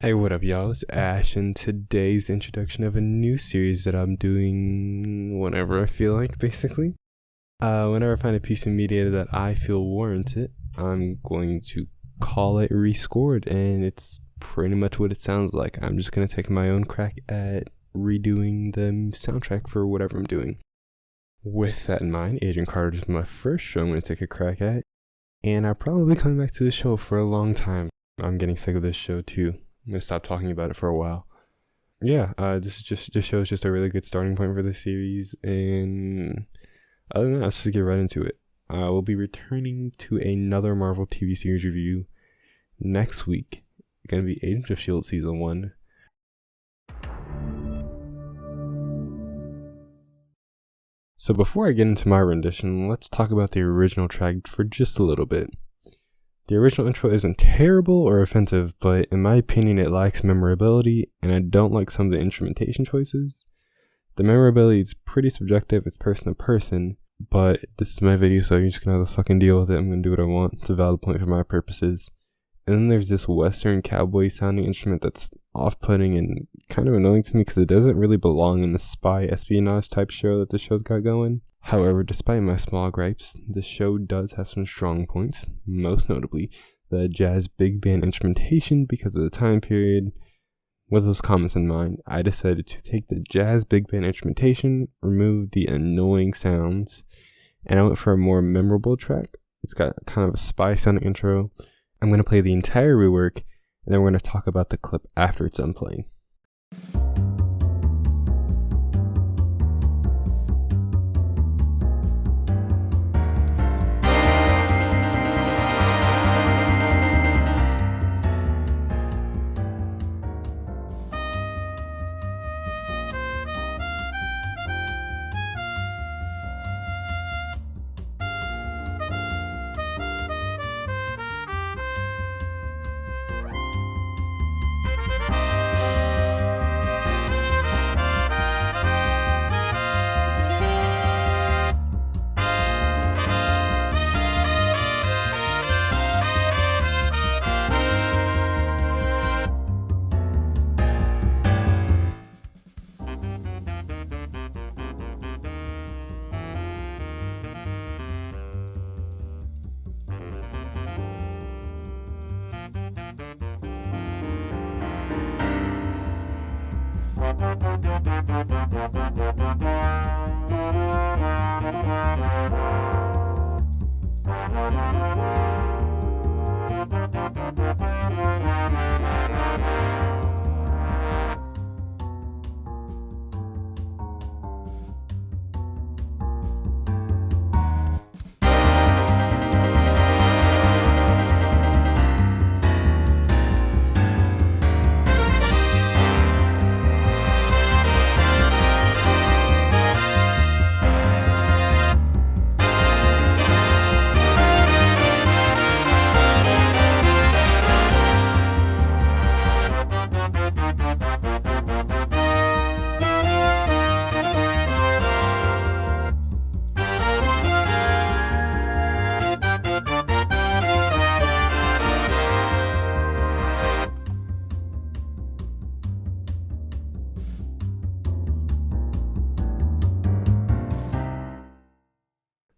Hey, what up, y'all? It's Ash, and today's introduction of a new series that I'm doing whenever I feel like, basically. Whenever I find a piece of media that I feel warranted, I'm going to call it Rescored, and it's pretty much what it sounds like. I'm just going to take my own crack at redoing the soundtrack for whatever I'm doing. With that in mind, Agent Carter is my first show I'm going to take a crack at, and I'll probably be coming back to the show for a long time. I'm getting sick of this show, too. I'm gonna stop talking about it for a while. This show is just a really good starting point for this series, and other than that, let's just get right into it. We'll be returning to another Marvel TV series review next week. It's gonna be Agents of S.H.I.E.L.D. Season 1. So before I get into my rendition, let's talk about the original track for just a little bit. The original intro isn't terrible or offensive, but in my opinion it lacks memorability, and I don't like some of the instrumentation choices. The memorability is pretty subjective, it's person to person, but this is my video, so you're just gonna have to fucking deal with it. I'm gonna do what I want. It's a valid point for my purposes. And then there's this western cowboy sounding instrument that's off-putting and kind of annoying to me because it doesn't really belong in the spy espionage type show that the show's got going. However, despite my small gripes, the show does have some strong points, most notably the jazz big band instrumentation. Because of the time period. With those comments in mind, I decided to take the jazz big band instrumentation, remove the annoying sounds, and I went for a more memorable track. It's got kind of a spy sounding intro. I'm going to play the entire rework, and then we're going to talk about the clip after it's done playing.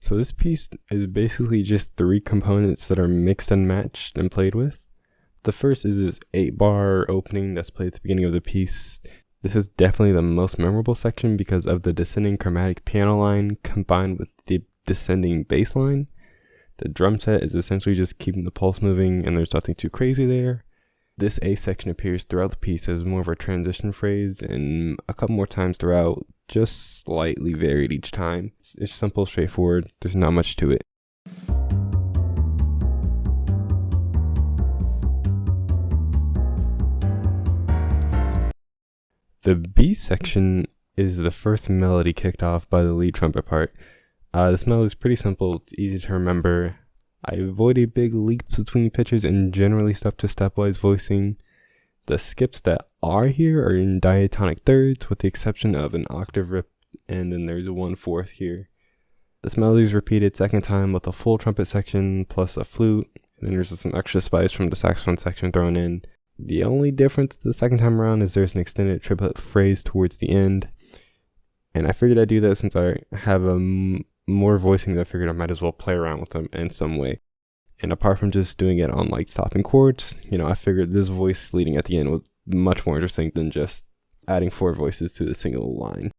So this piece is basically just 3 components that are mixed and matched and played with. The first is this 8-bar opening that's played at the beginning of the piece. This is definitely the most memorable section because of the descending chromatic piano line combined with the descending bass line. The drum set is essentially just keeping the pulse moving, and there's nothing too crazy there. This A section appears throughout the piece as more of a transition phrase, and a couple more times throughout, just slightly varied each time. It's simple, straightforward, there's not much to it. The B section is the first melody kicked off by the lead trumpet part. This melody is pretty simple, it's easy to remember. I avoided big leaps between pitches and generally stuck to stepwise voicing. The skips that are here are in diatonic thirds with the exception of an octave rip, and then there's a 1/4 here. This melody is repeated second time with a full trumpet section plus a flute, and then there's some extra spice from the saxophone section thrown in. The only difference the second time around is there's an extended triplet phrase towards the end. And I figured I'd do that since I have more voicings. I figured I might as well play around with them in some way. And apart from just doing it on like stopping chords, I figured this voice leading at the end was much more interesting than just adding 4 voices to the single line.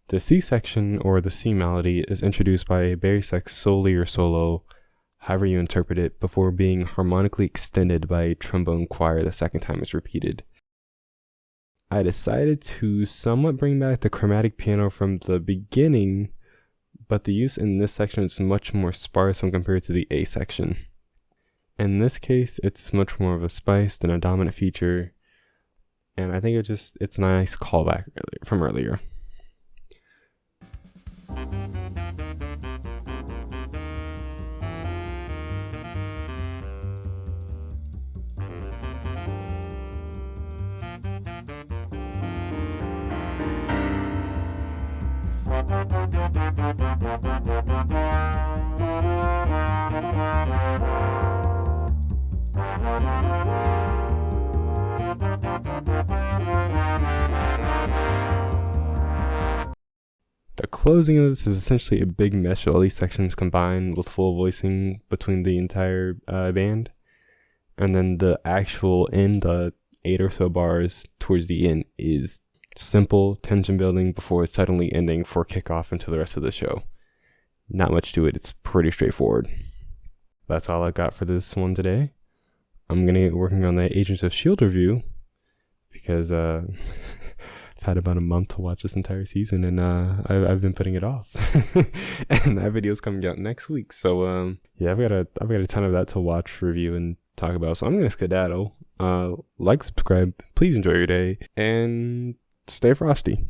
The C section, or the C melody, is introduced by a bass soli or solo, however you interpret it, before being harmonically extended by a trombone choir the second time it's repeated. I decided to somewhat bring back the chromatic piano from the beginning, but the use in this section is much more sparse when compared to the A section. In this case, it's much more of a spice than a dominant feature, and I think it's a nice callback from earlier. The closing of this is essentially a big mesh of all these sections combined with full voicing between the entire band. And then the actual end, the 8 or so bars towards the end, is simple tension building before suddenly ending for kickoff into the rest of the show. Not much to it, it's pretty straightforward. That's all I got for this one today. I'm going to get working on the Agents of S.H.I.E.L.D. review because I've had about a month to watch this entire season, and I've been putting it off. And that video's coming out next week. So yeah, I've got a ton of that to watch, review, and talk about. So I'm gonna skedaddle. Like, subscribe, please enjoy your day, and stay frosty.